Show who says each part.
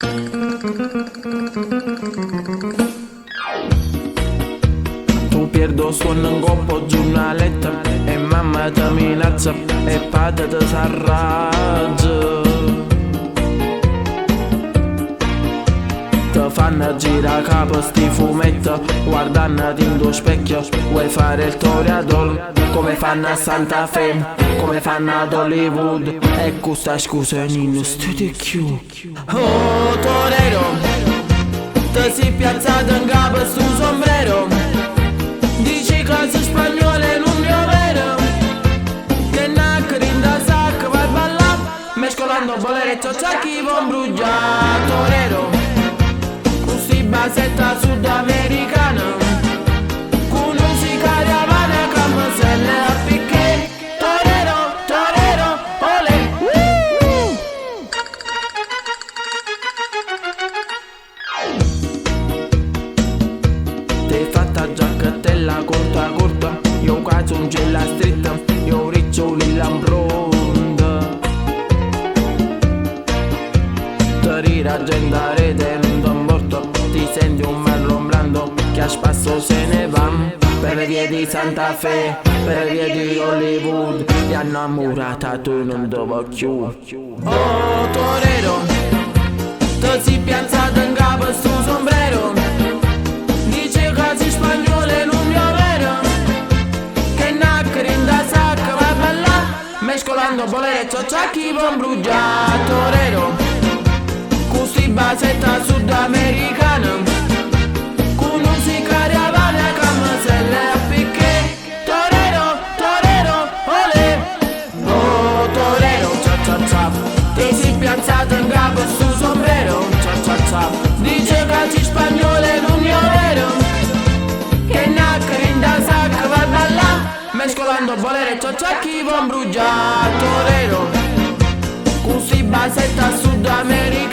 Speaker 1: Tu pierdo suono in coppo giornaletta e mamma ti minaccia e padre ti s'arraggia. Ti fanno girare capo sti fumetti guardandoti in tuo specchio. Vuoi fare il toreador come fanno a Santa Fe, come fanno ad Hollywood, e questa scusa non studi più. Oh torero, ti si piazzato in capo stu sombrero, dici cose spagnole non mio vero, che nacri in da sacco vai ballare, mescolando boleretto ciacchi von brugia. Torero, questi basetta sudamericana, con musica di Havana, cammoselle a picche. Torero, torero, ole. Ti fatta giacchettella corta corta, io cazzo un gella stretta, io riccioli l'impronta. Ti riraggendare non t'importo, ti senti un marrombrando che a spasso se ne va, per le vie di Santa Fe, per le vie di Hollywood, ti hanno innamorata tu non dovevo più. Oh torero, ti si piazzato in capo stu sombrero, dice cose spagnole non mio vero, che nacri in da sacca va balla, mescolando boleretto ciacchi von brugia. Torero, questi basetta sudamericana, con musica di Havana, cammoselle a picche. Torero, torero, ole. Oh torero, cia cia cia, ti si piazzato in capo stu sombrero, cia cia cia, dice calci spagnole non mio vero, che nacri in da sacca va balla, mescolando boleretto ciacchi von brugia. Torero, questi basetta sudamericana,